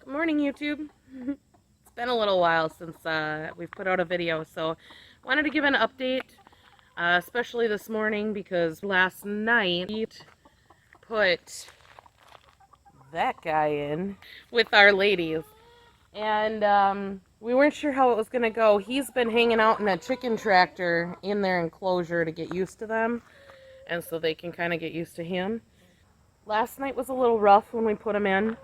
Morning, YouTube. It's been a little while since we've put out a video, so wanted to give an update, especially this morning because last night we put that guy in with our ladies, and we weren't sure how it was going to go. He's been hanging out in a chicken tractor in their enclosure to get used to them, and so they can kind of get used to him. Last night was a little rough when we put him in.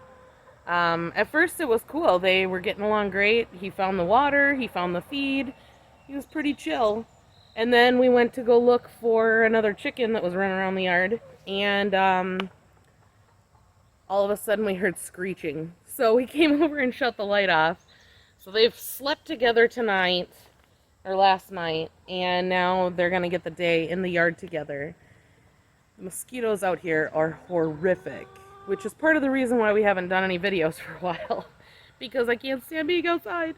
At first it was cool. They were getting along great. He found the water, he found the feed. He was pretty chill. And then we went to go look for another chicken that was running around the yard. And all of a sudden we heard screeching. So we came over and shut the light off. So they've slept together tonight, or last night, and now they're going to get the day in the yard together. The mosquitoes out here are horrific, which is part of the reason why we haven't done any videos for a while, because I can't stand being outside.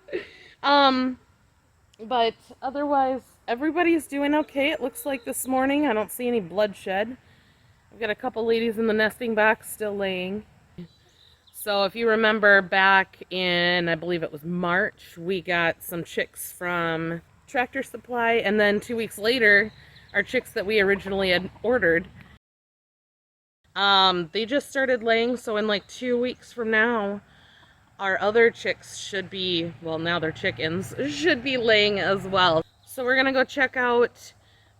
But otherwise, everybody's doing okay. It looks like this morning I don't see any bloodshed. I've got a couple ladies in the nesting box still laying. So if you remember back in, I believe it was March, we got some chicks from Tractor Supply, and then 2 weeks later, our chicks that we originally had ordered, they just started laying, so in like 2 weeks from now, our other chicks should be, well, now they're chickens, should be laying as well. So we're gonna go check out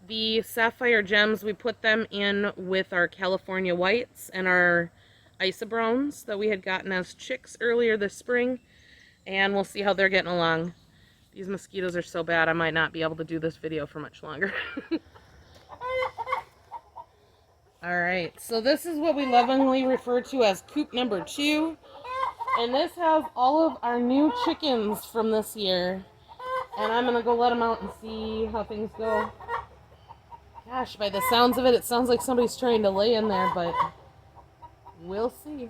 the Sapphire Gems. We put them in with our California Whites and our Isobrowns that we had gotten as chicks earlier this spring, and we'll see how they're getting along. These mosquitoes are so bad, I might not be able to do this video for much longer. Alright, so this is what we lovingly refer to as coop number 2. And this has all of our new chickens from this year. And I'm going to go let them out and see how things go. Gosh, by the sounds of it, it sounds like somebody's trying to lay in there, but we'll see.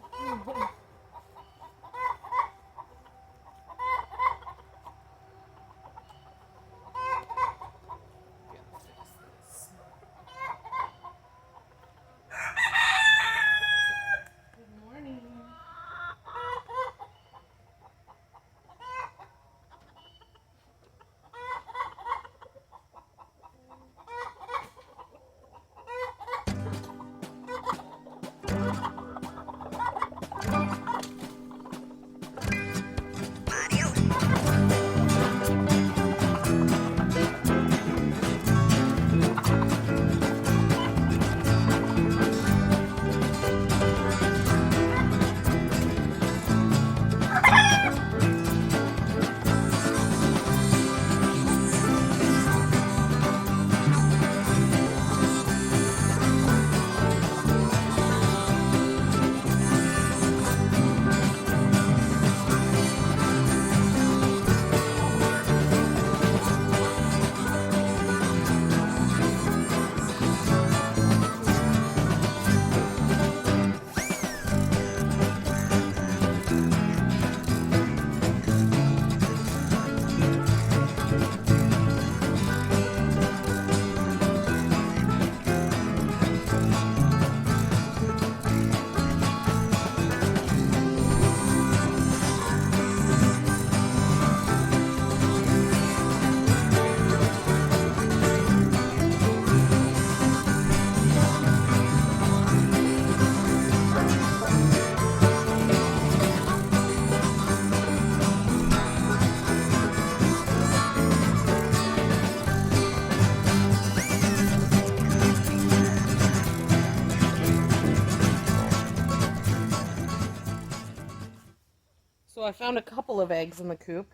So I found a couple of eggs in the coop.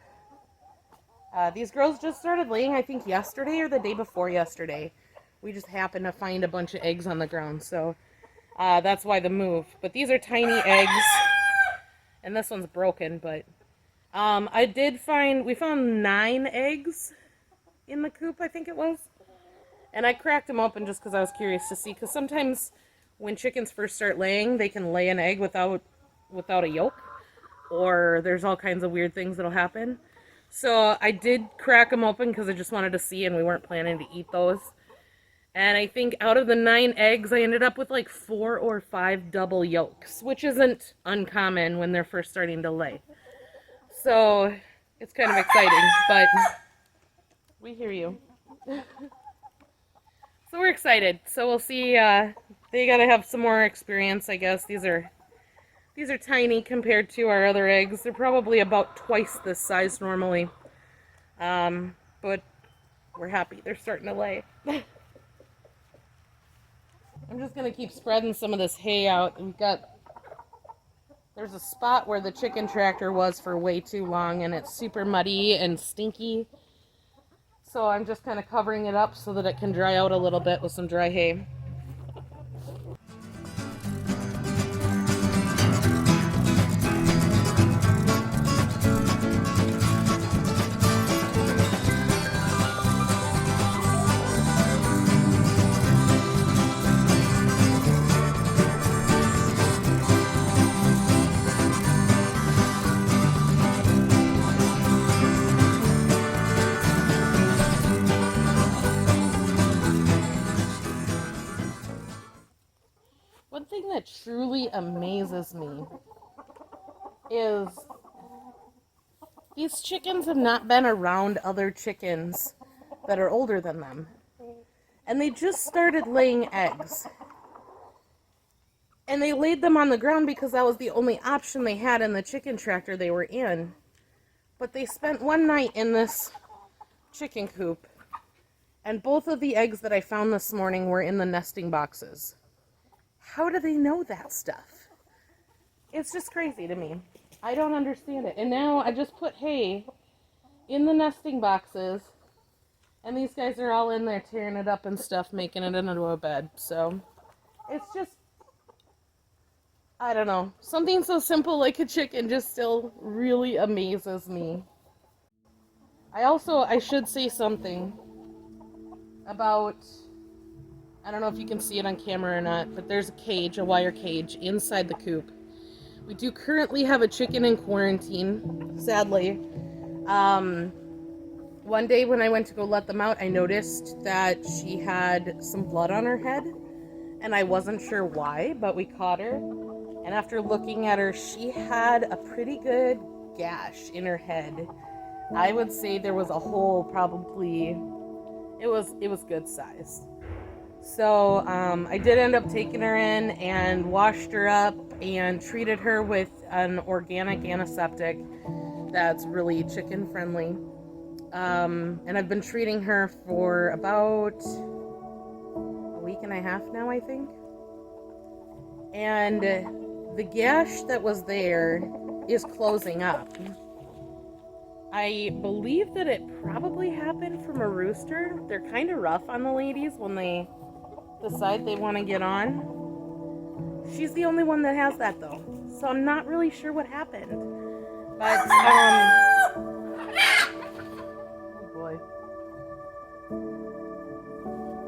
These girls just started laying, I think, yesterday or the day before yesterday. We just happened to find a bunch of eggs on the ground, so that's why the move. But these are tiny eggs, and this one's broken, but we found 9 eggs in the coop, I think it was. And I cracked them open just because I was curious to see, because sometimes when chickens first start laying, they can lay an egg without a yolk, or there's all kinds of weird things that'll happen. So I did crack them open because I just wanted to see, and we weren't planning to eat those. And I think out of the 9 eggs, I ended up with like 4 or 5 double yolks, which isn't uncommon when they're first starting to lay. So it's kind of exciting, but we hear you. So we're excited. So we'll see. They gotta have some more experience, I guess. These are tiny compared to our other eggs. They're probably about twice this size normally. But we're happy. They're starting to lay. I'm just gonna keep spreading some of this hay out. There's a spot where the chicken tractor was for way too long, and it's super muddy and stinky. So I'm just kind of covering it up so that it can dry out a little bit with some dry hay. One thing that truly amazes me is these chickens have not been around other chickens that are older than them. And they just started laying eggs. And they laid them on the ground because that was the only option they had in the chicken tractor they were in. But they spent one night in this chicken coop, and both of the eggs that I found this morning were in the nesting boxes. How do they know that stuff? It's just crazy to me. I don't understand it. And now I just put hay in the nesting boxes, and these guys are all in there tearing it up and stuff, making it into a bed. So it's just, I don't know. Something so simple like a chicken just still really amazes me. I should say something about, I don't know if you can see it on camera or not, but there's a cage, a wire cage, inside the coop. We do currently have a chicken in quarantine, sadly. One day when I went to go let them out, I noticed that she had some blood on her head, and I wasn't sure why, but we caught her. And after looking at her, she had a pretty good gash in her head. I would say there was a hole, probably, it was good size. So I did end up taking her in and washed her up and treated her with an organic antiseptic that's really chicken friendly. And I've been treating her for about a week and a half now, I think. And the gash that was there is closing up. I believe that it probably happened from a rooster. They're kind of rough on the ladies when they decide they want to get on. She's the only one that has that though, so I'm not really sure what happened. But oh boy.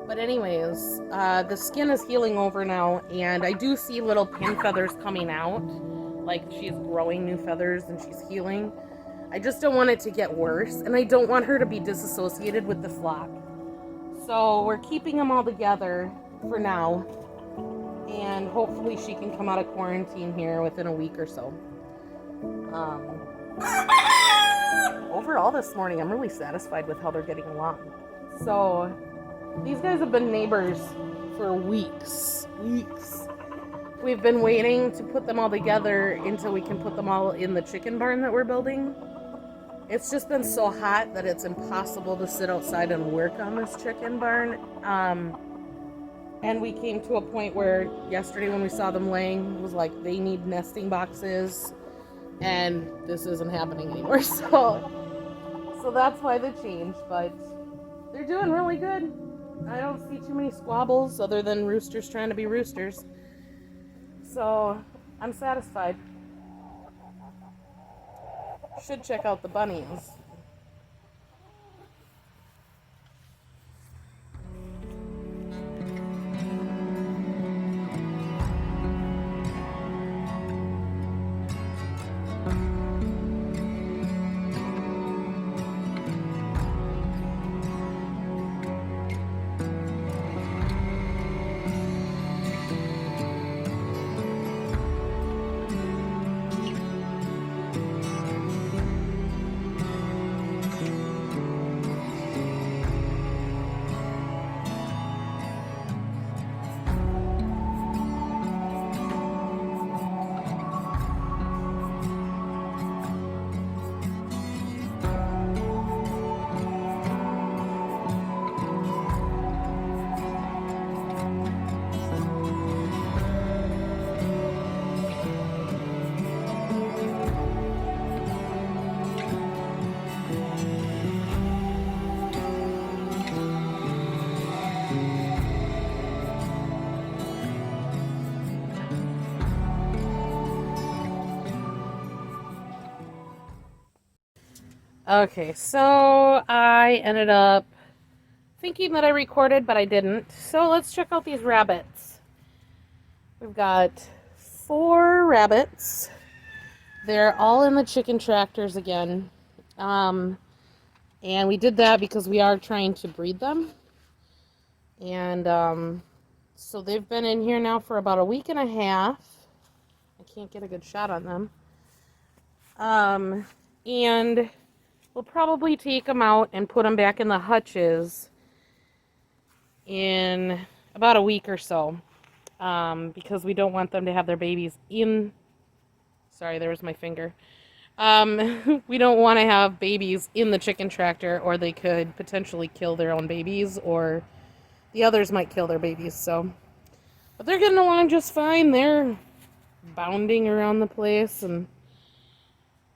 But anyways, the skin is healing over now, and I do see little pin feathers coming out, like she's growing new feathers and she's healing. I just don't want it to get worse, and I don't want her to be disassociated with the flock. So we're keeping them all together for now, and hopefully she can come out of quarantine here within a week or so. Overall this morning, I'm really satisfied with how they're getting along. So these guys have been neighbors for weeks. We've been waiting to put them all together until we can put them all in the chicken barn that we're building. It's just been so hot that it's impossible to sit outside and work on this chicken barn. And we came to a point where yesterday when we saw them laying, it was like they need nesting boxes, and this isn't happening anymore. So that's why the change, but they're doing really good. I don't see too many squabbles other than roosters trying to be roosters. So I'm satisfied. Should check out the bunnies. Okay, so I ended up thinking that I recorded, but I didn't. So let's check out these rabbits. We've got 4 rabbits. They're all in the chicken tractors again. And we did that because we are trying to breed them. And so they've been in here now for about a week and a half. I can't get a good shot on them. And we'll probably take them out and put them back in the hutches in about a week or so. Because we don't want them to have their babies in... Sorry, there was my finger. We don't want to have babies in the chicken tractor, or they could potentially kill their own babies, or the others might kill their babies, so. But they're getting along just fine. They're bounding around the place, and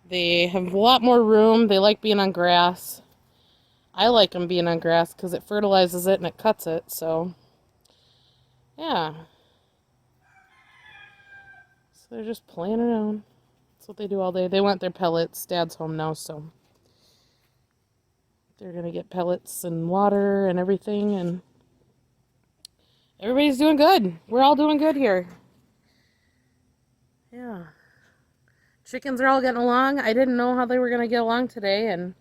they have a lot more room. They like being on grass. I like them being on grass because it fertilizes it and it cuts it, so. Yeah. So they're just playing around. That's what they do all day. They want their pellets. Dad's home now, so they're going to get pellets and water and everything, and everybody's doing good. We're all doing good here. Yeah. Chickens are all getting along. I didn't know how they were going to get along today, and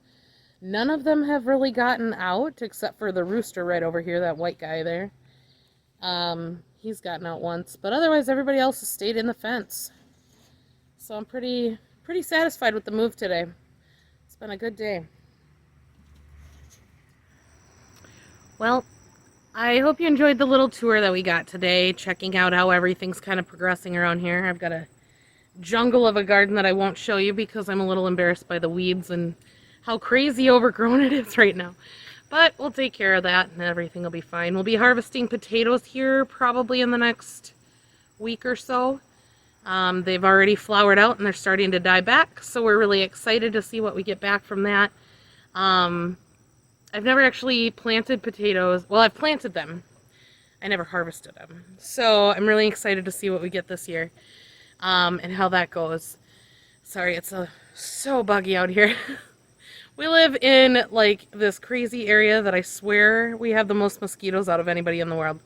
none of them have really gotten out, except for the rooster right over here, that white guy there. He's gotten out once, but otherwise everybody else has stayed in the fence. So I'm pretty satisfied with the move today. It's been a good day. Well, I hope you enjoyed the little tour that we got today, checking out how everything's kind of progressing around here. I've got a jungle of a garden that I won't show you because I'm a little embarrassed by the weeds and how crazy overgrown it is right now. But we'll take care of that and everything will be fine. We'll be harvesting potatoes here probably in the next week or so. They've already flowered out and they're starting to die back, so we're really excited to see what we get back from that. I've never actually planted potatoes. Well, I've planted them. I never harvested them. So I'm really excited to see what we get this year, and how that goes. Sorry, it's so buggy out here. We live in like this crazy area that I swear we have the most mosquitoes out of anybody in the world.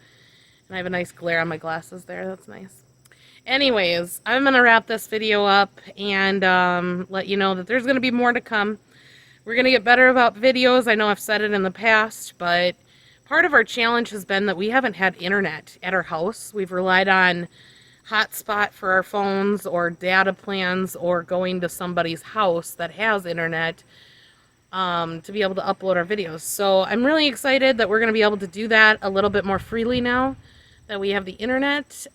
And I have a nice glare on my glasses there. That's nice. Anyways, I'm going to wrap this video up and let you know that there's going to be more to come. We're going to get better about videos. I know I've said it in the past, but part of our challenge has been that we haven't had internet at our house. We've relied on hotspot for our phones or data plans or going to somebody's house that has internet to be able to upload our videos. So I'm really excited that we're going to be able to do that a little bit more freely now that we have the internet.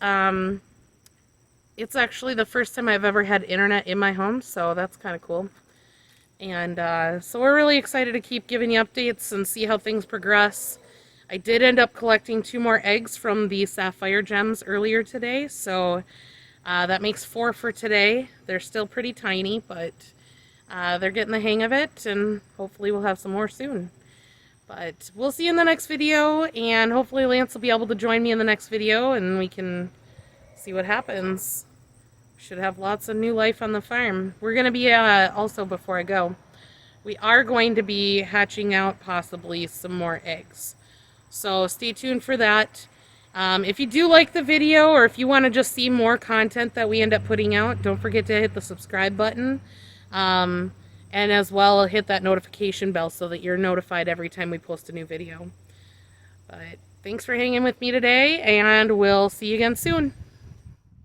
It's actually the first time I've ever had internet in my home, so that's kind of cool. And so we're really excited to keep giving you updates and see how things progress. I did end up collecting 2 more eggs from the sapphire gems earlier today, so that makes 4 for today. They're still pretty tiny, but they're getting the hang of it, and hopefully we'll have some more soon. But we'll see you in the next video, and hopefully Lance will be able to join me in the next video, and we can see what happens. Should have lots of new life on the farm. We're going to be, also before I go, we are going to be hatching out possibly some more eggs. So stay tuned for that. If you do like the video, or if you want to just see more content that we end up putting out, don't forget to hit the subscribe button. And as well, hit that notification bell so that you're notified every time we post a new video. But thanks for hanging with me today, and we'll see you again soon.